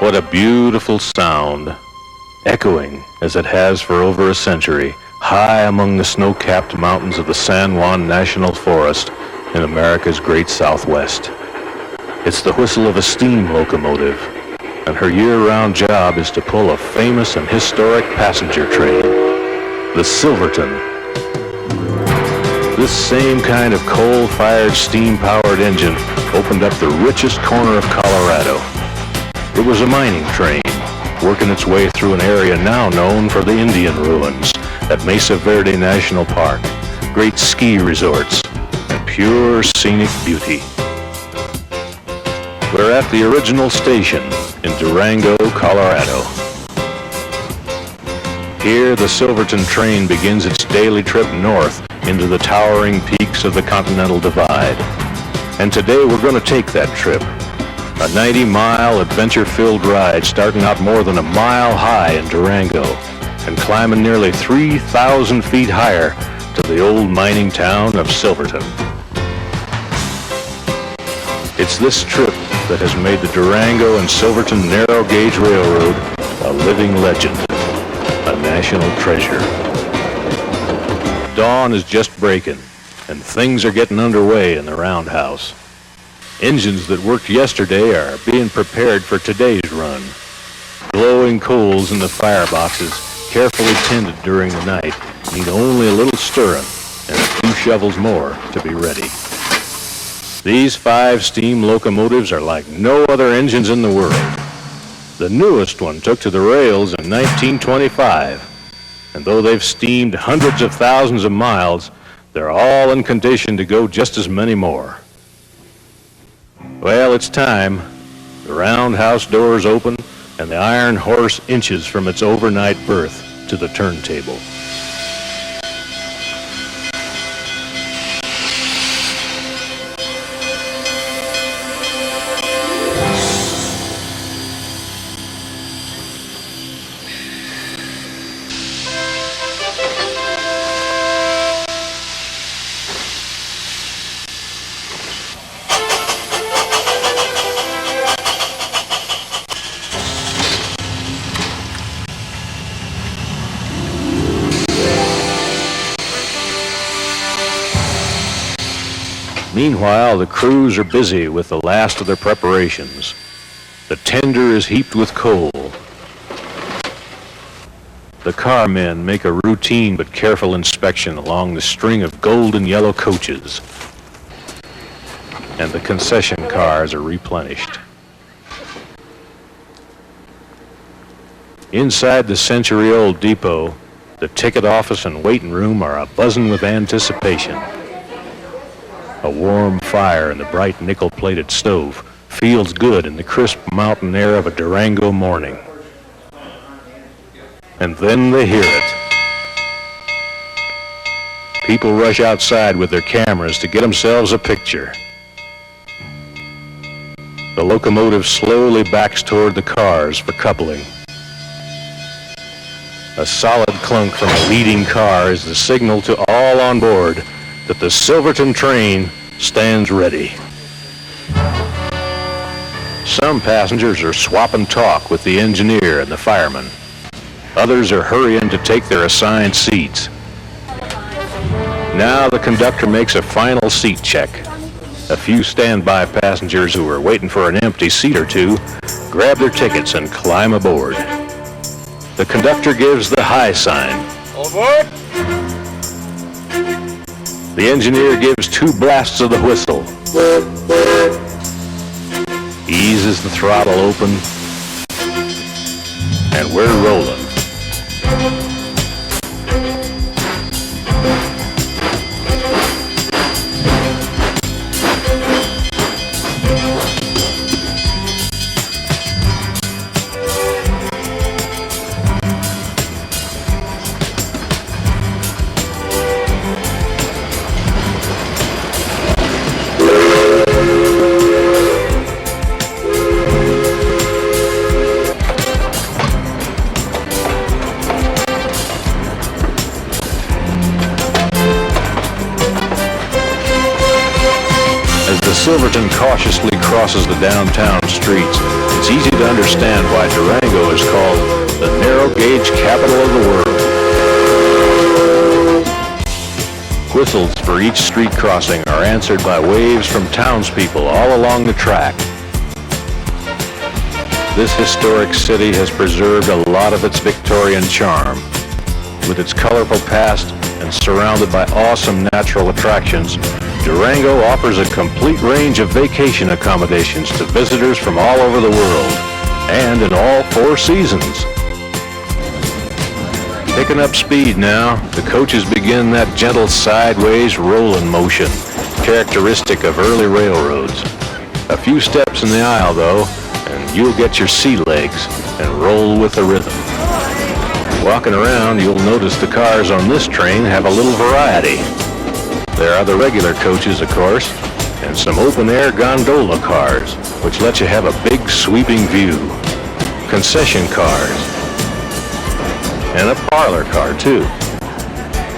What a beautiful sound, echoing as it has for over a century, high among the snow-capped mountains of the San Juan National Forest in America's great Southwest. It's the whistle of a steam locomotive, and her year-round job is to pull a famous and historic passenger train, the Silverton. This same kind of coal-fired, steam-powered engine opened up the richest corner of Colorado. It was a mining train, working its way through an area now known for the Indian ruins at Mesa Verde National Park, great ski resorts, and pure scenic beauty. We're at the original station in Durango, Colorado. Here, the Silverton train begins its daily trip north into the towering peaks of the Continental Divide. And today we're going to take that trip. A 90-mile adventure-filled ride starting out more than a mile high in Durango and climbing nearly 3,000 feet higher to the old mining town of Silverton. It's this trip that has made the Durango and Silverton Narrow Gauge Railroad a living legend, a national treasure. Dawn is just breaking, and things are getting underway in the roundhouse. Engines that worked yesterday are being prepared for today's run. Glowing coals in the fireboxes, carefully tended during the night, need only a little stirring and a few shovels more to be ready. These 5 steam locomotives are like no other engines in the world. The newest one took to the rails in 1925, and though they've steamed hundreds of thousands of miles, they're all in condition to go just as many more. Well, it's time. The roundhouse doors open, and the iron horse inches from its overnight berth to the turntable. Meanwhile, the crews are busy with the last of their preparations. The tender is heaped with coal. The carmen make a routine but careful inspection along the string of golden yellow coaches. And the concession cars are replenished. Inside the century-old depot, the ticket office and waiting room are a-buzzing with anticipation. A warm fire in the bright nickel-plated stove feels good in the crisp mountain air of a Durango morning. And then they hear it. People rush outside with their cameras to get themselves a picture. The locomotive slowly backs toward the cars for coupling. A solid clunk from a leading car is the signal to all on board that the Silverton train stands ready. Some passengers are swapping talk with the engineer and the fireman. Others are hurrying to take their assigned seats. Now the conductor makes a final seat check. A few standby passengers who are waiting for an empty seat or two grab their tickets and climb aboard. The conductor gives the high sign. All aboard! The engineer gives 2 blasts of the whistle. Eases the throttle open, and we're rolling. train cautiously crosses the downtown streets, it's easy to understand why Durango is called the narrow gauge capital of the world. Whistles for each street crossing are answered by waves from townspeople all along the track. This historic city has preserved a lot of its Victorian charm. With its colorful past and surrounded by awesome natural attractions, Durango offers a complete range of vacation accommodations to visitors from all over the world, and in all 4 seasons. Picking up speed now, the coaches begin that gentle sideways rolling motion, characteristic of early railroads. A few steps in the aisle, though, and you'll get your sea legs and roll with the rhythm. Walking around, you'll notice the cars on this train have a little variety. There are the regular coaches, of course, and some open-air gondola cars, which let you have a big sweeping view. Concession cars, and a parlor car, too.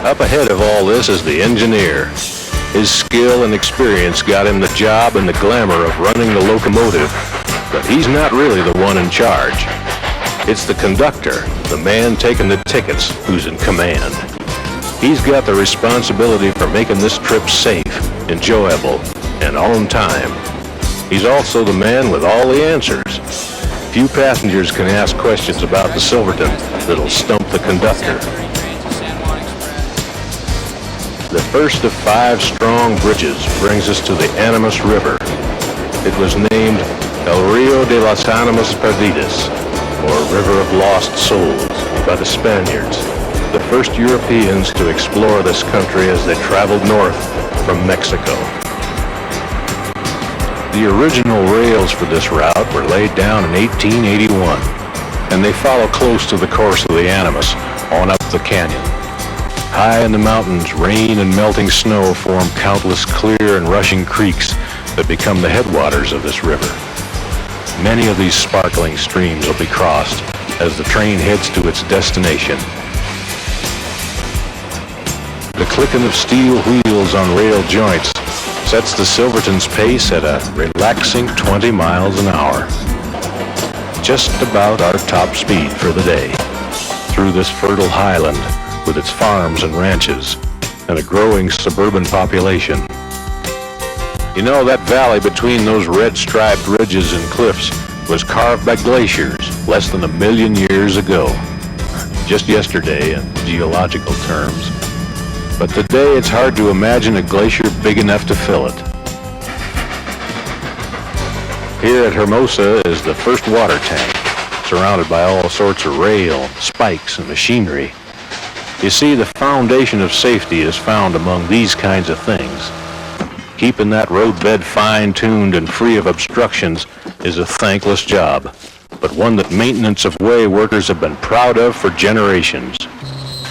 Up ahead of all this is the engineer. His skill and experience got him the job and the glamour of running the locomotive, but he's not really the one in charge. It's the conductor, the man taking the tickets, who's in command. He's got the responsibility for making this trip safe, enjoyable, and on time. He's also the man with all the answers. Few passengers can ask questions about the Silverton that'll stump the conductor. The first of 5 strong bridges brings us to the Animas River. It was named El Rio de las Animas Perdidas, or River of Lost Souls, by the Spaniards, the first Europeans to explore this country as they traveled north from Mexico. The original rails for this route were laid down in 1881, and they follow close to the course of the Animas on up the canyon. High in the mountains, rain and melting snow form countless clear and rushing creeks that become the headwaters of this river. Many of these sparkling streams will be crossed as the train heads to its destination. The clicking of steel wheels on rail joints sets the Silverton's pace at a relaxing 20 miles an hour. Just about our top speed for the day, through this fertile highland with its farms and ranches and a growing suburban population. You know, that valley between those red-striped ridges and cliffs was carved by glaciers less than 1 million years ago. Just yesterday in geological terms. But today it's hard to imagine a glacier big enough to fill it. Here at Hermosa is the first water tank, surrounded by all sorts of rail, spikes, and machinery. You see, the foundation of safety is found among these kinds of things. Keeping that roadbed fine-tuned and free of obstructions is a thankless job, but one that maintenance of way workers have been proud of for generations.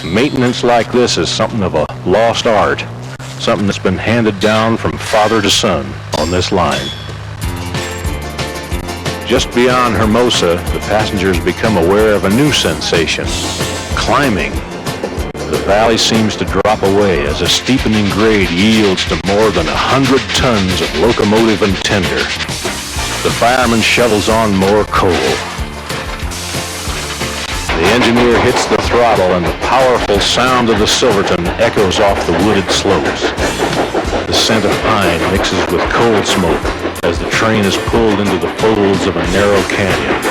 Maintenance like this is something of a lost art, something that's been handed down from father to son on this line. Just beyond Hermosa, the passengers become aware of a new sensation, climbing. The valley seems to drop away as a steepening grade yields to more than 100 tons of locomotive and tender. The fireman shovels on more coal. The engineer hits the throttle and the powerful sound of the Silverton echoes off the wooded slopes. The scent of pine mixes with coal smoke as the train is pulled into the folds of a narrow canyon.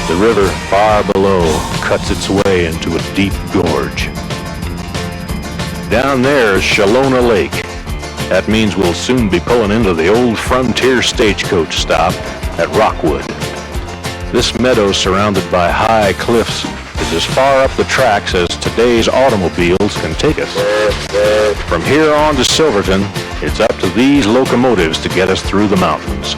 The river far below cuts its way into a deep gorge. Down there is Shalona Lake. That means we'll soon be pulling into the old frontier stagecoach stop at Rockwood. This meadow, surrounded by high cliffs, is as far up the tracks as today's automobiles can take us. From here on to Silverton, it's up to these locomotives to get us through the mountains.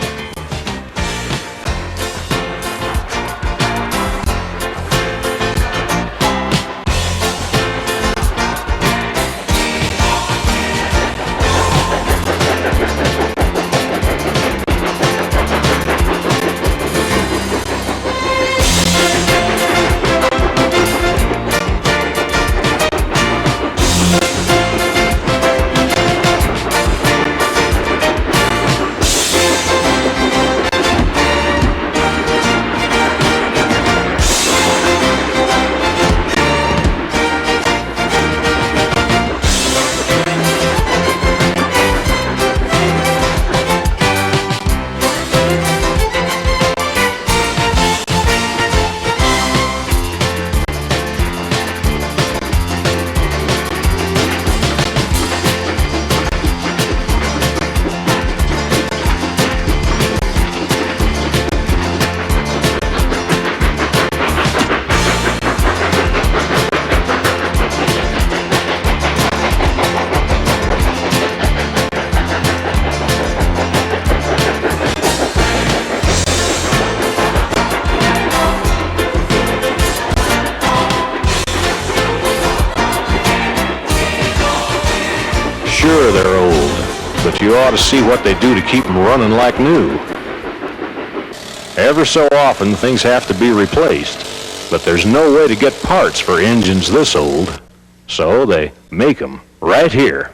ought to see what they do to keep them running like new. Ever so often, things have to be replaced, but there's no way to get parts for engines this old, so they make them right here.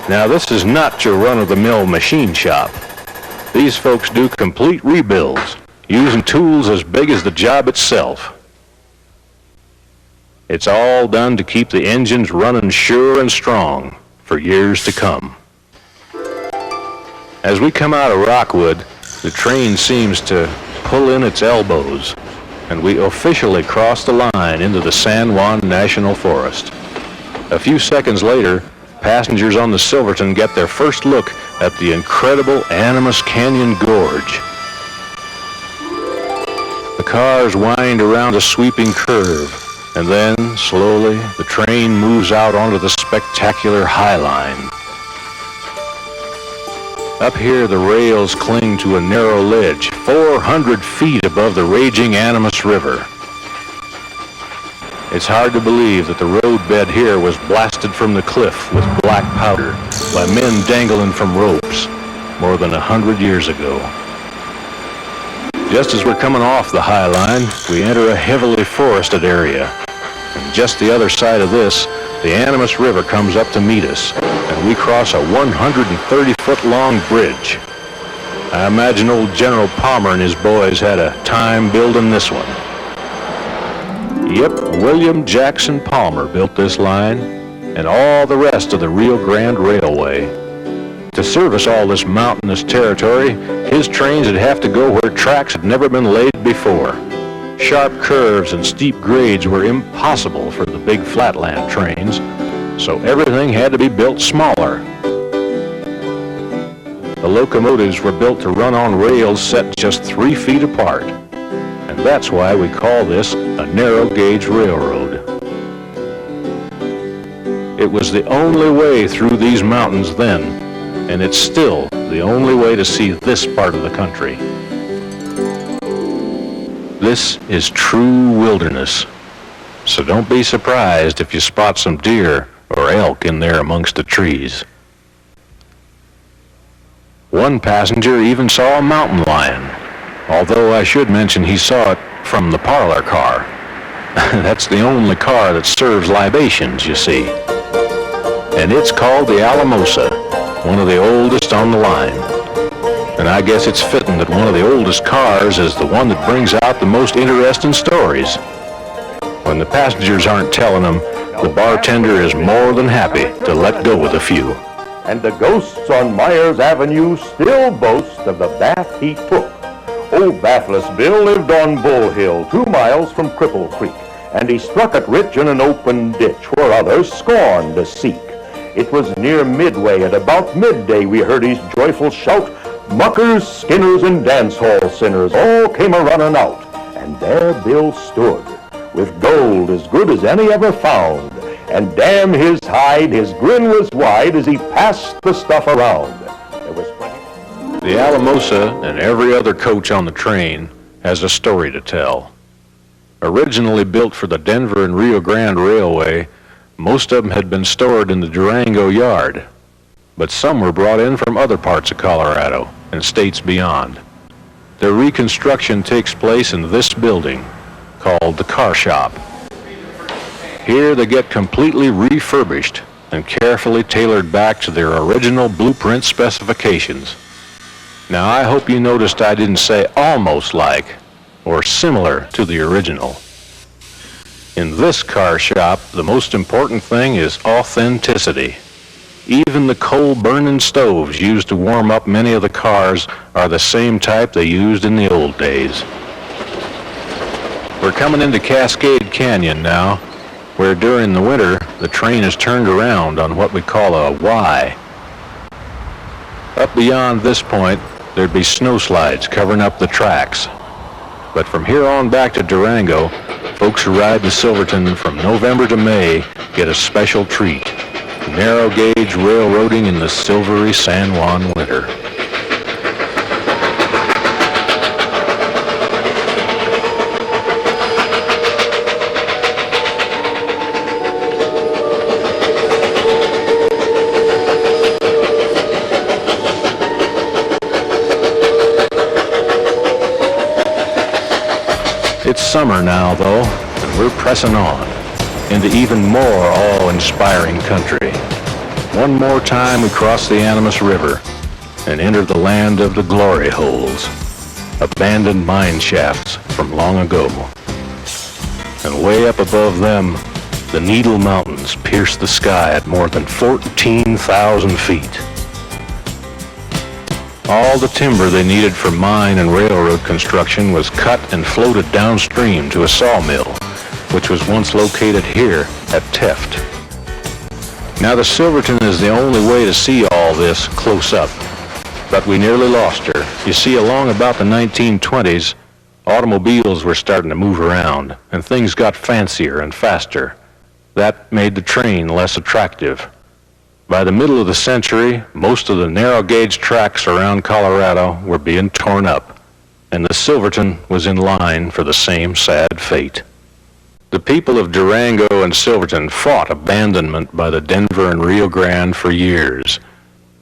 Now, this is not your run-of-the-mill machine shop. These folks do complete rebuilds, using tools as big as the job itself. It's all done to keep the engines running sure and strong for years to come. As we come out of Rockwood, the train seems to pull in its elbows, and we officially cross the line into the San Juan National Forest. A few seconds later, passengers on the Silverton get their first look at the incredible Animas Canyon Gorge. The cars wind around a sweeping curve, and then, slowly, the train moves out onto the spectacular High Line. Up here, the rails cling to a narrow ledge, 400 feet above the raging Animas River. It's hard to believe that the roadbed here was blasted from the cliff with black powder by men dangling from ropes more than 100 years ago. Just as we're coming off the High Line, we enter a heavily forested area. And just the other side of this, the Animas River comes up to meet us, and we cross a 130-foot-long bridge. I imagine old General Palmer and his boys had a time building this one. Yep, William Jackson Palmer built this line, and all the rest of the Rio Grande Railway. To service all this mountainous territory, his trains would have to go where tracks had never been laid before. Sharp curves and steep grades were impossible for the big flatland trains, so everything had to be built smaller. The locomotives were built to run on rails set just 3 feet apart, and that's why we call this a narrow gauge railroad. It was the only way through these mountains then, and it's still the only way to see this part of the country. This is true wilderness, so don't be surprised if you spot some deer or elk in there amongst the trees. One passenger even saw a mountain lion, although I should mention he saw it from the parlor car. That's the only car that serves libations, you see. And it's called the Alamosa, one of the oldest on the line. And I guess it's fitting that one of the oldest cars is the one that brings out the most interesting stories. When the passengers aren't telling them, the bartender is more than happy to let go with a few. And the ghosts on Myers Avenue still boast of the bath he took. Old Bathless Bill lived on Bull Hill, 2 miles from Cripple Creek, and he struck it rich in an open ditch where others scorned to seek. It was near midway, at about midday we heard his joyful shout, "Muckers, skinners, and dance hall sinners all came a-running out." And there Bill stood, with gold as good as any ever found. And damn his hide, his grin was wide as he passed the stuff around. There was plenty. The Alamosa and every other coach on the train has a story to tell. Originally built for the Denver and Rio Grande Railway, most of them had been stored in the Durango yard, but some were brought in from other parts of Colorado and states beyond. Their reconstruction takes place in this building, called the car shop. Here they get completely refurbished and carefully tailored back to their original blueprint specifications. Now I hope you noticed I didn't say almost like or similar to the original. In this car shop, the most important thing is authenticity. Even the coal-burning stoves used to warm up many of the cars are the same type they used in the old days. We're coming into Cascade Canyon now, where during the winter, the train is turned around on what we call a Y. Up beyond this point, there'd be snowslides covering up the tracks. But from here on back to Durango, folks who ride the Silverton from November to May get a special treat: narrow gauge railroading in the silvery San Juan winter. summer now, though, and we're pressing on into even more awe-inspiring country. One more time we cross the Animas River and enter the land of the glory holes, abandoned mine shafts from long ago. And way up above them, the Needle Mountains pierce the sky at more than 14,000 feet. All the timber they needed for mine and railroad construction was cut and floated downstream to a sawmill, which was once located here at Teft. Now the Silverton is the only way to see all this close up, but we nearly lost her. You see, along about the 1920s, automobiles were starting to move around, and things got fancier and faster. That made the train less attractive. By the middle of the century, most of the narrow-gauge tracks around Colorado were being torn up, and the Silverton was in line for the same sad fate. The people of Durango and Silverton fought abandonment by the Denver and Rio Grande for years.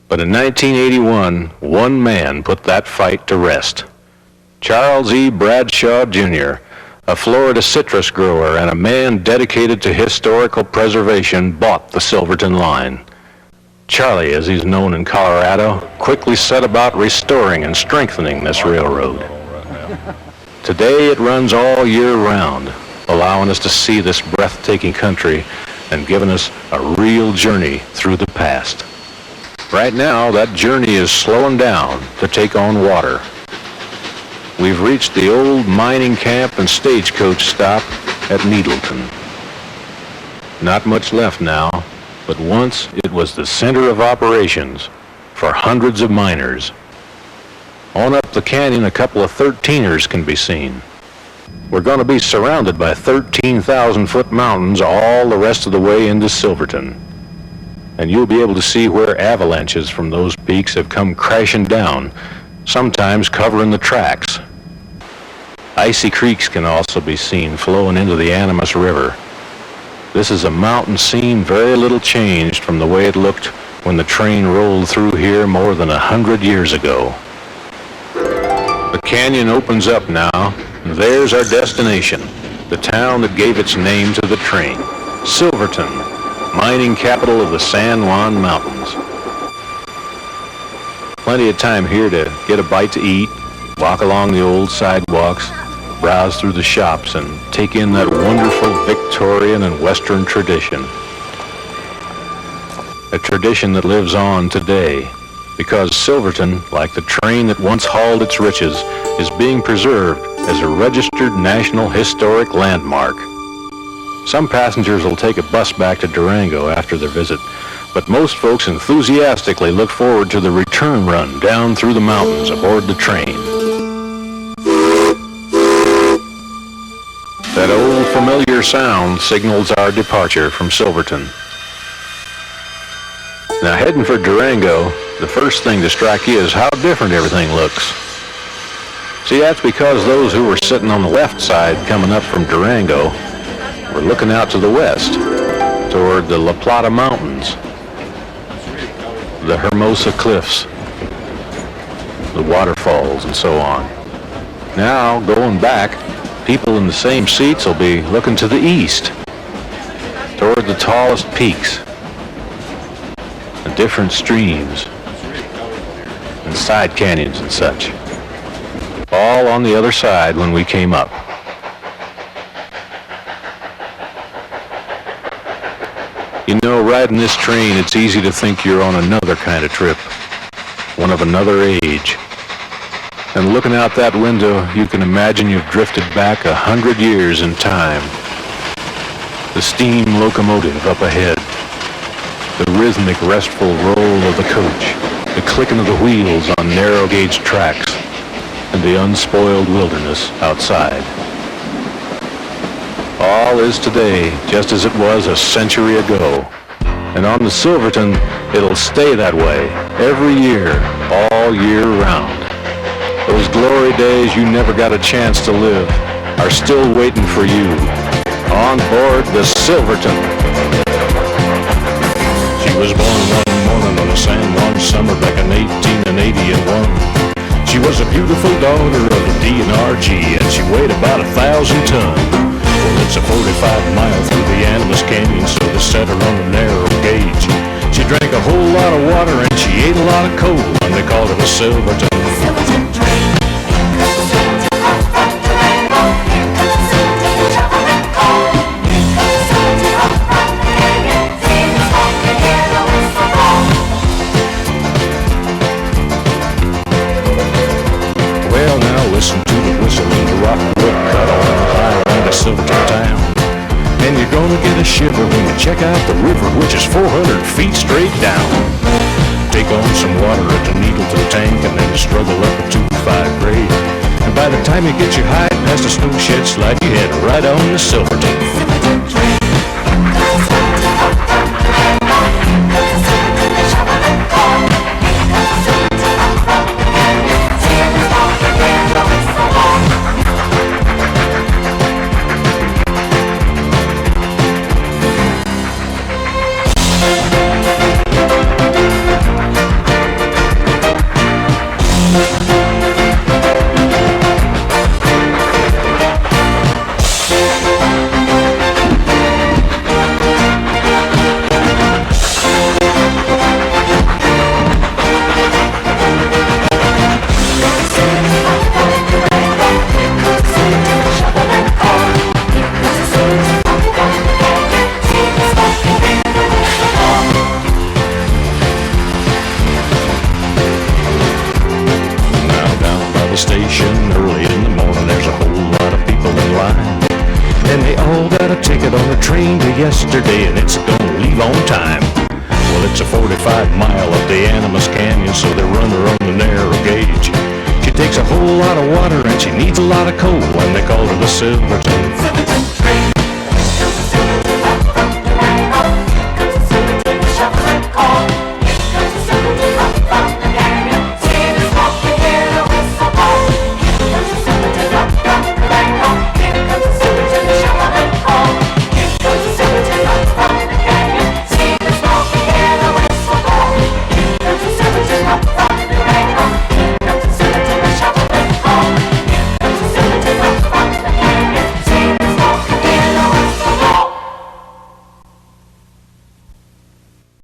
But in 1981, one man put that fight to rest. Charles E. Bradshaw, Jr., a Florida citrus grower and a man dedicated to historical preservation, bought the Silverton line. Charlie, as he's known in Colorado, quickly set about restoring and strengthening this railroad. Today it runs all year round, allowing us to see this breathtaking country and giving us a real journey through the past. Right now, that journey is slowing down to take on water. We've reached the old mining camp and stagecoach stop at Needleton. Not much left now, but once it was the center of operations for hundreds of miners. On up the canyon, a couple of 13ers can be seen. We're going to be surrounded by 13,000-foot mountains all the rest of the way into Silverton. And you'll be able to see where avalanches from those peaks have come crashing down, sometimes covering the tracks. Icy creeks can also be seen flowing into the Animas River. This is a mountain scene very little changed from the way it looked when the train rolled through here more than 100 years ago. The canyon opens up now, and there's our destination, the town that gave its name to the train, Silverton, mining capital of the San Juan Mountains. Plenty of time here to get a bite to eat, walk along the old sidewalks, browse through the shops, and take in that wonderful Victorian and Western tradition. A tradition that lives on today, because Silverton, like the train that once hauled its riches, is being preserved as a registered National Historic Landmark. Some passengers will take a bus back to Durango after their visit, but most folks enthusiastically look forward to the return run down through the mountains aboard the train. That old familiar sound signals our departure from Silverton. Now, heading for Durango, the first thing to strike you is how different everything looks. See, that's because those who were sitting on the left side coming up from Durango were looking out to the west, toward the La Plata Mountains, the Hermosa Cliffs, the waterfalls, and so on. Now, going back, people in the same seats will be looking to the east, toward the tallest peaks, the different streams, and side canyons and such. All on the other side when we came up. You know, riding this train, it's easy to think you're on another kind of trip, one of another age. And looking out that window, you can imagine you've drifted back 100 years in time. The steam locomotive up ahead, the rhythmic, restful roll of the coach, the clicking of the wheels on narrow-gauge tracks, and the unspoiled wilderness outside. All is today just as it was a century ago. And on the Silverton, it'll stay that way every year, all year round. Those glory days you never got a chance to live are still waiting for you on board the Silverton. She was born one morning on a San Juan summer back in 1881. She was a beautiful daughter of the D&RG, and she weighed about 1,000 ton. Well, it's a 45-mile through the Animas Canyon, so they set her on a narrow gauge. She drank a whole lot of water and she ate a lot of coal, and they called her the Silverton. Silverton train. Well, now listen to the whistle and the rockwood cut on the highway to Silverton town. And you're gonna get a shiver when you check out the river, which is 400 feet straight down. Take on some water at the needle to the tank, and then you struggle up a 2-5 grade. And by the time you get your hide past the snow shed slide, you head right on to Silverton. Silverton train. Station early in the morning, there's a whole lot of people in line, and they all got a ticket on the train to yesterday, and it's gonna leave on time. Well, it's a 45-mile up the Animas Canyon, so they run her on the narrow gauge. She takes a whole lot of water and she needs a lot of coal, and they call her the Silverton. Silverton